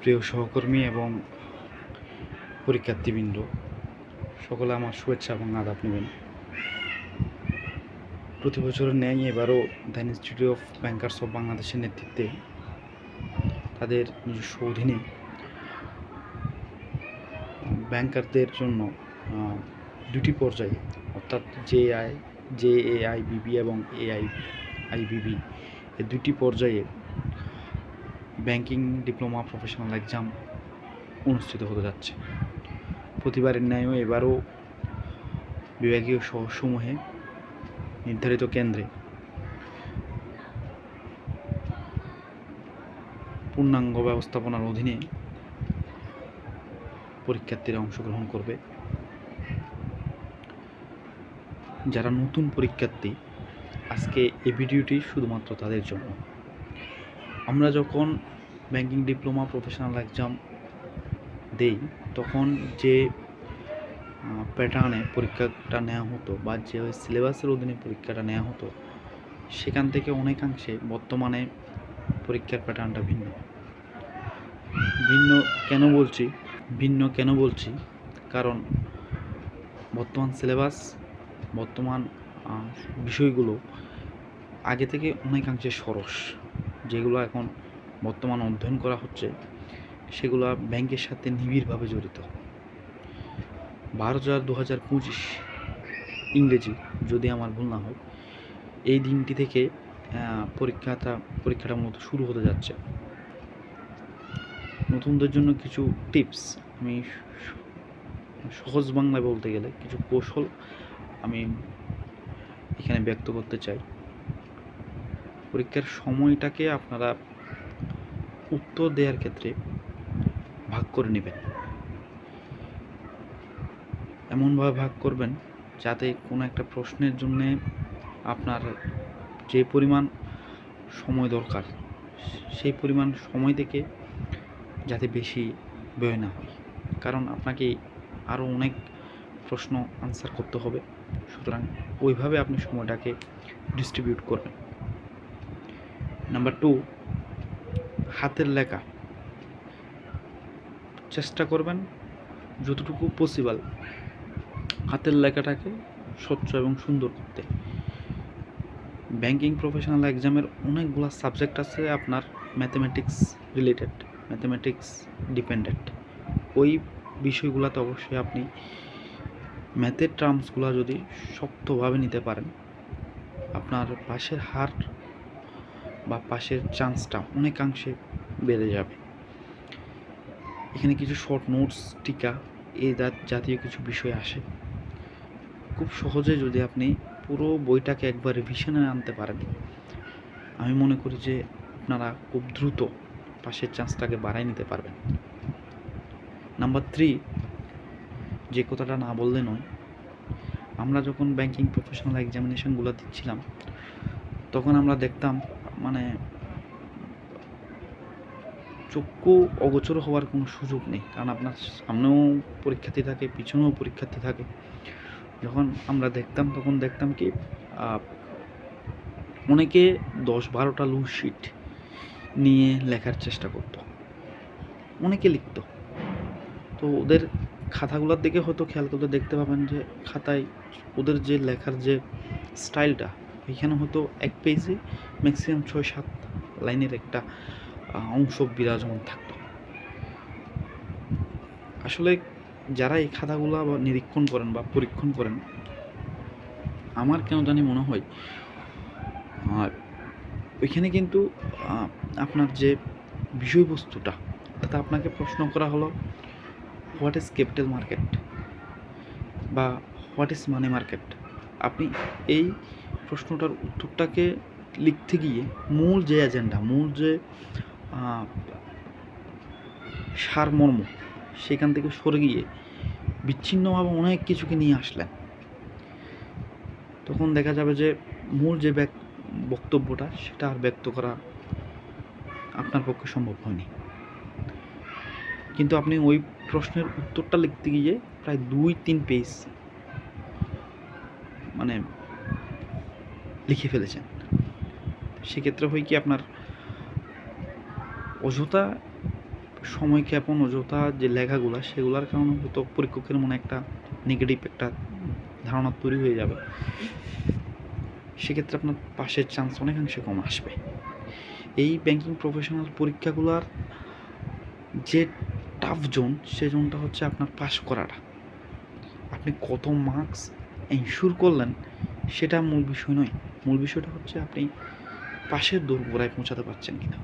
প্রিয় সহকর্মী এবং পরীক্ষার্থীবৃন্দ, সকলে আমার শুভেচ্ছা এবং আদাব নেবেন। প্রতি বছরের ন্যায় এবারও the institute of bankers of বাংলাদেশের নেতৃত্বে তাদের নিজস্ব অধীনে ব্যাংকারদের জন্য দুটি পর্যায়ে, অর্থাৎ জেএআইবিবি এবং এআইবিবি, এই দুটি পর্যায়ে ব্যাংকিং ডিপ্লোমা প্রফেশনাল এক্সাম অনুষ্ঠিত হতে যাচ্ছে। প্রতিবারের ন্যায়ও এবারও বিভাগীয় শহরসমূহে নির্ধারিত কেন্দ্রে পূর্ণাঙ্গ ব্যবস্থাপনার অধীনে পরীক্ষার্থীরা অংশগ্রহণ করবে। যারা নতুন পরীক্ষার্থী, আজকে এই ভিডিওটি শুধুমাত্র তাদের জন্য। আমরা যখন ব্যাংকিং ডিপ্লোমা প্রফেশনাল এক্সাম দেই, তখন যে প্যাটার্নে পরীক্ষাটা নেওয়া হতো বা যে সিলেবাসের অধীনে পরীক্ষাটা নেওয়া হতো, সেখান থেকে অনেকাংশে বর্তমানে পরীক্ষার প্যাটার্নটা ভিন্ন কেন বলছি কারণ বর্তমান সিলেবাস, বর্তমান বিষয়গুলো আগে থেকে অনেকাংশে সরস। যেগুলো এখন বর্তমান অধ্যয়ন করা হচ্ছে, সেগুলো ব্যাংকের সাথে নিবিড়ভাবে জড়িত। 12/2025 ইংরেজি, যদি আমার ভুল না হয়, এই দিনটি থেকে পরীক্ষাটা মূলত শুরু হতে যাচ্ছে। নতুনদের জন্য কিছু টিপস, আমি সহজ বাংলায় বলতে গেলে কিছু কৌশল আমি এখানে ব্যক্ত করতে চাই। পরীক্ষার সময়টাকে আপনারা উত্তর দেওয়ার ক্ষেত্রে ভাগ করে নেবেন। এমনভাবে ভাগ করবেন যাতে কোনো একটা প্রশ্নের জন্য আপনার যে পরিমাণ সময় দরকার, সেই পরিমাণ সময় থেকে যাতে বেশি ব্যয় না হয়, কারণ আপনাকে আরও অনেক প্রশ্ন আনসার করতে হবে। সুতরাং ওইভাবে আপনি সময়টাকে ডিস্ট্রিবিউট করবেন। নাম্বার 2, হাতের লেখা। চেষ্টা করবেন যতটুকু পসিবল হাতের লেখাটাকে স্বচ্ছ এবং সুন্দর করতে। ব্যাংকিং প্রফেশনাল এক্সামের অনেকগুলো সাবজেক্ট আছে আপনার ম্যাথমেটিক্স রিলেটেড, ম্যাথমেটিক্স ডিপেন্ডেন্ট। ওই বিষয়গুলোতে অবশ্যই আপনি ম্যাথের টার্মসগুলো যদি শক্তভাবে নিতে পারেন, আপনার পাশের হার বা পাশের চান্সটা অনেকাংশে বেড়ে যাবে। এখানে কিছু শর্ট নোটস, টিকা, এই জাতীয় কিছু বিষয় আসে। খুব সহজে যদি আপনি পুরো বইটাকে একবার রিভিশনে আনতে পারেন, আমি মনে করি যে আপনারা খুব দ্রুত পাশের চান্সটাকে বাড়াই নিতে পারবেন। নাম্বার 3, যে কথাটা না বললে নয়, আমরা যখন ব্যাংকিং প্রফেশনাল এক্সামিনেশনগুলো দিচ্ছিলাম, তখন আমরা দেখতাম চক্ষু অগোচর হওয়ার কোনো সুযোগ নেই, কারণ আপনার সামনেও পরীক্ষার্থী থাকে, পিছনেও পরীক্ষার্থী থাকে। যখন আমরা দেখতাম, তখন দেখতাম কি অনেকে 10-12টা লুজ শিট নিয়ে লেখার চেষ্টা করত, অনেকে লিখত। তো ওদের খাতাগুলোর দিকে হয়তো খেয়াল করতে দেখতে পাবেন যে খাতায় ওদের যে লেখার যে স্টাইলটা, এখানে হয়তো এক পেজে ম্যাক্সিমাম 6-7 লাইনের একটা অংশ বিরাজমান থাকতো। আসলে যারা এই খাতাগুলো নিরীক্ষণ করেন বা পরীক্ষণ করেন, আমার কেন জানি মনে হয় ওইখানে কিন্তু আপনার যে বিষয়বস্তুটা, অর্থাৎ আপনাকে প্রশ্ন করা হলো হোয়াট ইজ ক্যাপিটাল মার্কেট বা হোয়াট ইজ মানি মার্কেট, আপনি এই প্রশ্নটার উত্তরটাকে লিখতে গিয়ে মূল যে এজেন্ডা, মূল যে সারমর্ম, সেখান থেকে সরে গিয়ে বিচ্ছিন্নভাবে অনেক কিছুকে নিয়ে আসলেন, তখন দেখা যাবে যে মূল যে বক্তব্যটা, সেটা আর ব্যক্ত করা আপনার পক্ষে সম্ভব হয়নি। কিন্তু আপনি ওই প্রশ্নের উত্তরটা লিখতে গিয়ে প্রায় 2-3 পেজ লিখে ফেলেছেন। সেক্ষেত্রে হয় কি, আপনার অযথা সময়ক্ষেপণ অযথা যে লেখাগুলা সেগুলোর কারণে হয়তো পরীক্ষকের মনে একটা নেগেটিভ একটা ধারণা তৈরি হয়ে যাবে। সেক্ষেত্রে আপনার পাসের চান্স অনেকাংশে কম আসবে। এই ব্যাংকিং প্রফেশনাল পরীক্ষাগুলোর যে টাফ জোন, সে জোনটা হচ্ছে আপনার পাস করাটা। আপনি কত মার্কস এনশিওর করলেন সেটা মূল বিষয় নয়। মূল বিষয়টা হচ্ছে আপনি পাশের দোরগোড়ায় পৌঁছাতে পারছেন কিনা।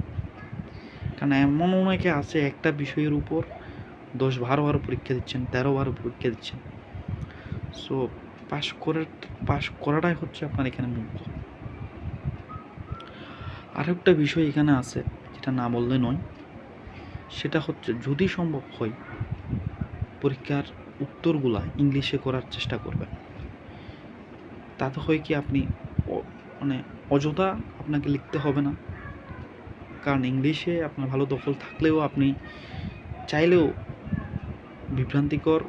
কারণ এমন অনেকে আছে একটা বিষয়ের উপর 10-12 পরীক্ষা দিচ্ছেন, 13 পরীক্ষা দিচ্ছেন। সো পাস করাটাই হচ্ছে আপনার এখানে মুখ্য। আর একটা বিষয় এখানে আছে যেটা না বললে নয়, সেটা হচ্ছে যদি সম্ভব হয় পরীক্ষার উত্তরগুলা ইংলিশে করার চেষ্টা করবেন। তাতে হয় কি আপনি মানে অযথা আপনাকে লিখতে হবে না। কারণ ইংলিশে আপনার ভালো দখল থাকলেও আপনি চাইলেও বিভ্রান্তিকর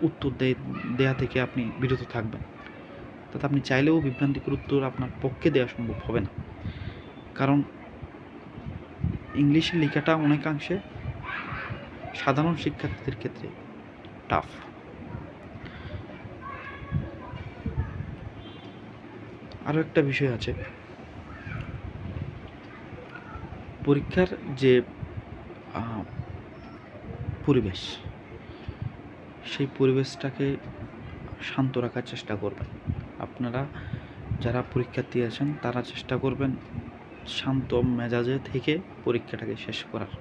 উত্তর দেয়া থেকে আপনি বিরত থাকবেন। তাতে আপনি চাইলেও বিভ্রান্তিকর উত্তর আপনার পক্ষে দেওয়া সম্ভব হবে না। কারণ ইংলিশে লেখাটা অনেকাংশে সাধারণ শিক্ষার্থীদের ক্ষেত্রে টাফ। আরও একটা বিষয় আছে, পরীক্ষার যে পরিবেশ, সেই পরিবেশটাকে শান্ত রাখার চেষ্টা করবেন। আপনারা যারা পরীক্ষার্থী আছেন তারা চেষ্টা করবেন শান্ত মেজাজে থেকে পরীক্ষাটাকে শেষ করার।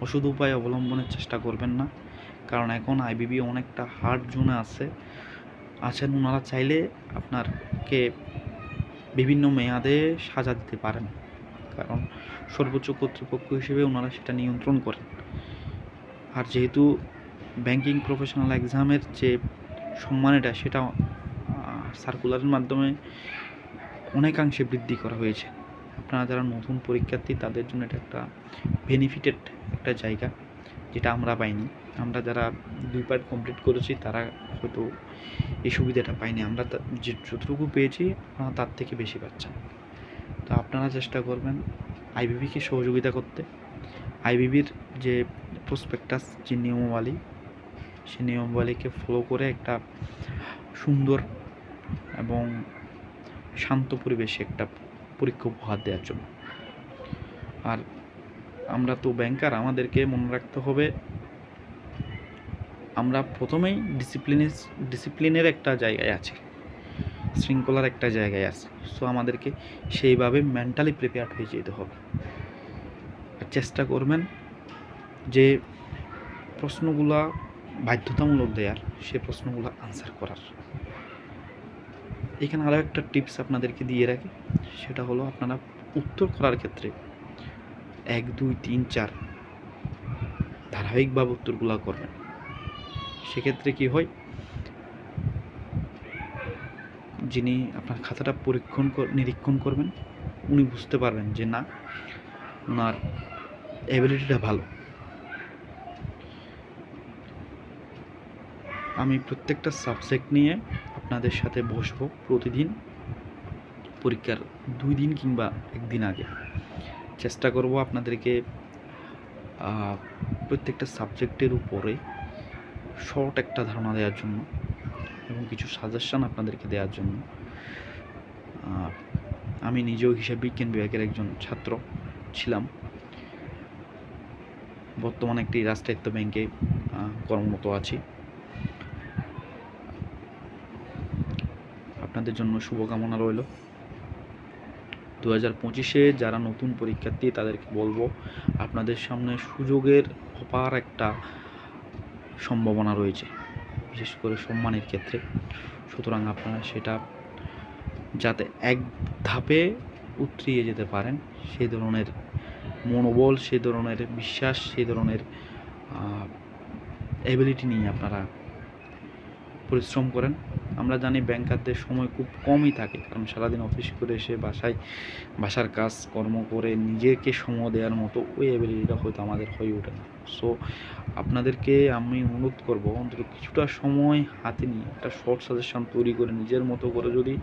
ওষুধ উপায় অবলম্বনের চেষ্টা করবেন না। কারণ এখন আইবিবি অনেকটা হার্ড জোনে আছেন। ওনারা চাইলে আপনারকে বিভিন্ন মেয়াদে সাজা দিতে পারেন, কারণ সর্বোচ্চ কর্তৃপক্ষ হিসেবে ওনারা সেটা নিয়ন্ত্রণ করেন। আর যেহেতু ব্যাংকিং প্রফেশনাল এক্সামের যে সম্মানটা সেটা সার্কুলারের মাধ্যমে অনেকাংশে বৃদ্ধি করা হয়েছে। আপনারা যারা নতুন পরীক্ষার্থী তাদের জন্য এটা একটা বেনিফিটেড একটা জায়গা, যেটা আমরা পাইনি। আমরা যারা 2 পার্ট কমপ্লিট করেছি তারা হয়তো এই সুবিধাটা পাইনি। আমরা যে যতটুকু পেয়েছি আপনারা তার থেকে বেশি পাচ্ছেন। তো আপনারা চেষ্টা করবেন আইবিবিকে সহযোগিতা করতে। আইবিবির যে প্রসপেক্টাস, যে নিয়মাবলী, সেই নিয়মাবলীকে ফলো করে একটা সুন্দর এবং শান্ত পরিবেশে একটা পরীক্ষা উপহার দেওয়ার জন্য। আর আমরা তো ব্যাংকার, আমাদেরকে মনে রাখতে হবে আমরা প্রথমেই ডিসিপ্লিনের একটা জায়গায় আছি, শৃঙ্খলার একটা জায়গায় আছে। সো আমাদেরকে সেইভাবে মেন্টালি প্রিপেয়ার্ড হয়ে যেতে হবে। আর চেষ্টা করবেন যে প্রশ্নগুলা বাধ্যতামূলক দেওয়ার, সে প্রশ্নগুলো আনসার করার। এখানে আরও একটা টিপস আপনাদেরকে দিয়ে রাখি, সেটা হলো আপনারা উত্তর করার ক্ষেত্রে 1, 2, 3, 4 ধারাবাহিকভাবে উত্তরগুলো করবেন। সেক্ষেত্রে কি হয়, যিনি আপনার খাতাটা নিরীক্ষণ করবেন উনি বুঝতে পারবেন যে না, ওনার অ্যাবিলিটিটা ভালো। আমি প্রত্যেকটা সাবজেক্ট নিয়ে আপনাদের সাথে বসবো প্রতিদিন, পরীক্ষার 2 দিন কিংবা 1 দিন আগে। চেষ্টা করব আপনাদেরকে প্রত্যেকটা সাবজেক্টের উপরে শর্ট একটা ধারণা দেওয়ার জন্য এবং কিছু সাজেশন আপনাদেরকে দেওয়ার জন্য। আমি নিজেও হিসাব বিজ্ঞান বিভাগের একজন ছাত্র ছিলাম, বর্তমানে একটি রাষ্ট্রায়ত্ত ব্যাংকে কর্মরত আছি। আপনাদের জন্য শুভকামনা রইল। 2025-এ যারা নতুন পরীক্ষার্থী তাদেরকে বলবো আপনাদের সামনে সুযোগের অপার একটা সম্ভাবনা রয়েছে, বিশেষ করে সম্মানের ক্ষেত্রে। সুতরাং আপনারা সেটা যাতে এক ধাপে উতরিয়ে যেতে পারেন, সেই ধরনের মনোবল, সেই ধরনের বিশ্বাস, সেই ধরনের অ্যাবিলিটি নিয়ে আপনারা পরিশ্রম করেন। আমরা জানি ব্যাংকারদের সময় খুব কমই থাকে, কারণ সারাদিন অফিস করে এসে বাসার কাজ কর্ম করে নিজেকে সময় দেওয়ার মতো ওই অ্যাবিলিটিটা হয়তো আমাদের হয়ে ওঠে না। সো আপনাদেরকে আমি অনুরোধ করব, অন্তত কিছুটা সময় হাতে নিয়ে একটা শর্ট সাজেশন তৈরি করে নিজের মতো করে যদি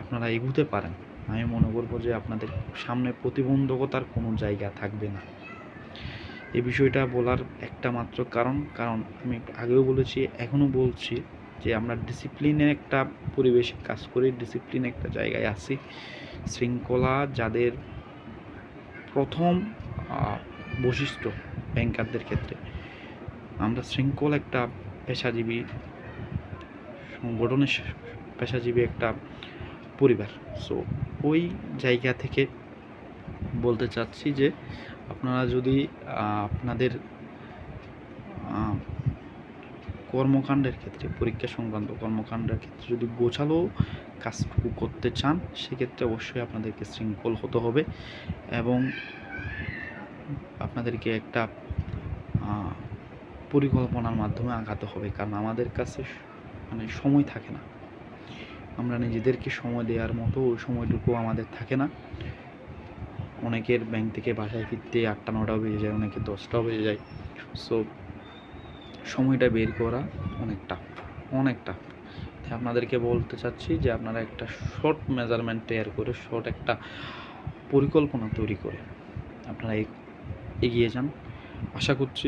আপনারা এগোতে পারেন, আমি মনে করব যে আপনাদের সামনে প্রতিবন্ধকতার কোনো জায়গা থাকবে না। এই বিষয়টা বলার একটা মাত্র কারণ আমি আগেও বলেছি, এখনও বলছি যে আমরা ডিসিপ্লিনে একটা পরিবেশে কাজ করি, ডিসিপ্লিন একটা জায়গায় আছি। শৃঙ্খলা যাদের প্রথম বৈশিষ্ট্য ব্যাংকারদের ক্ষেত্রে, আমরা শৃঙ্খল একটা পেশাজীবী সংগঠনের পেশাজীবী একটা পরিবার। সো ওই জায়গা থেকে বলতে চাচ্ছি যে আপনারা যদি আপনাদের কর্মকাণ্ডের ক্ষেত্রে, পরীক্ষা সংক্রান্ত কর্মকাণ্ডের ক্ষেত্রে যদি গোছালো কাজটুকু করতে চান, সেক্ষেত্রে অবশ্যই আপনাদেরকে শৃঙ্খল হতে হবে এবং আপনাদেরকে একটা পরিকল্পনার মাধ্যমে আগাতে হবে। কারণ আমাদের কাছে মানে সময় থাকে না, আমরা নিজেদেরকে সময় দেওয়ার মতো ওই সময়টুকু আমাদের থাকে না। অনেকের ব্যাংক থেকে বাসায় ফিরতে 8টা-9টাও বেজে যায়, অনেকে 10টাও বেজে যায়। সো সময়টা বের করা অনেক টাফ। তাই আপনাদেরকে বলতে চাচ্ছি যে আপনারা একটা শর্ট মেজারমেন্ট তৈরি করে, শর্ট একটা পরিকল্পনা তৈরি করে আপনারা এগিয়ে যান। আশা করছি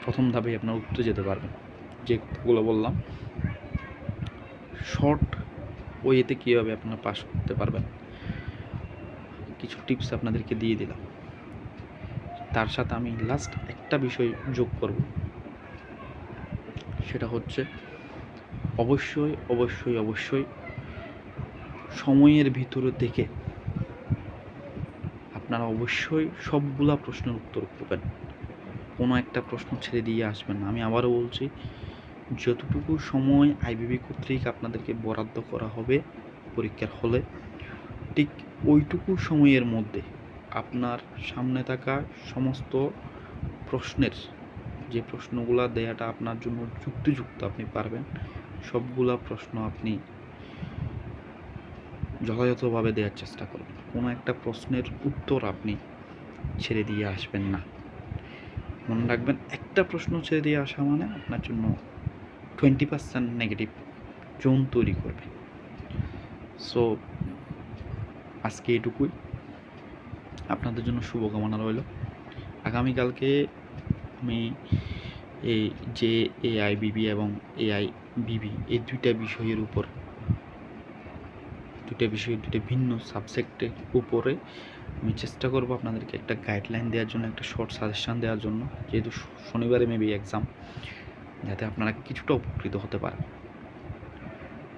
প্রথম ধাপে আপনারা উঠতে যেতে পারবেন। যে কথাগুলো বললাম, শর্ট ওয়েতে কীভাবে আপনারা পাস করতে পারবেন, কিছু টিপস আপনাদেরকে দিয়ে দিলাম। তার সাথে আমি লাস্ট একটা বিষয় যোগ করব, সেটা হচ্ছে অবশ্যই সময়ের ভিতরে থেকে আপনারা অবশ্যই সবগুলা প্রশ্নের উত্তর করবেন। কোনো একটা প্রশ্ন ছেড়ে দিয়ে আসবেন না। আমি আবারও বলছি, যতটুকু সময় আইবিবি কর্তৃক আপনাদেরকে বরাদ্দ করা হবে পরীক্ষার হলে, ঠিক ওইটুকু সময়ের মধ্যে আপনার সামনে থাকা সমস্ত প্রশ্নের যে প্রশ্নগুলো দেওয়াটা আপনার জন্য যুক্তিযুক্ত, আপনি পারবেন, সবগুলা প্রশ্ন আপনি যথাযথভাবে দেওয়ার চেষ্টা করবেন। কোনো একটা প্রশ্নের উত্তর আপনি ছেড়ে দিয়ে আসবেন না। মনে রাখবেন, একটা প্রশ্ন ছেড়ে দিয়ে আসা মানে আপনার জন্য 20% নেগেটিভ জোন তৈরি করবে। সো আজকে এটুকুই, আপনাদের জন্য শুভকামনা রইল। আগামীকালকে আমি এই যে এআইবিবি এবং এআইবিবি এই দুইটা বিষয়ের দুইটা ভিন্ন সাবজেক্টের উপরে আমি চেষ্টা করব আপনাদেরকে একটা গাইডলাইন দেওয়ার জন্য, একটা শর্ট সাজেশান দেওয়ার জন্য, যেহেতু শনিবারে মেবি এক্সাম, যাতে আপনারা কিছুটা উপকৃত হতে পারেন।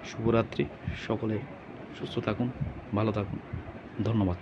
শুভরাত্রি, সকলে সুস্থ থাকুন, ভালো থাকুন, ধন্যবাদ।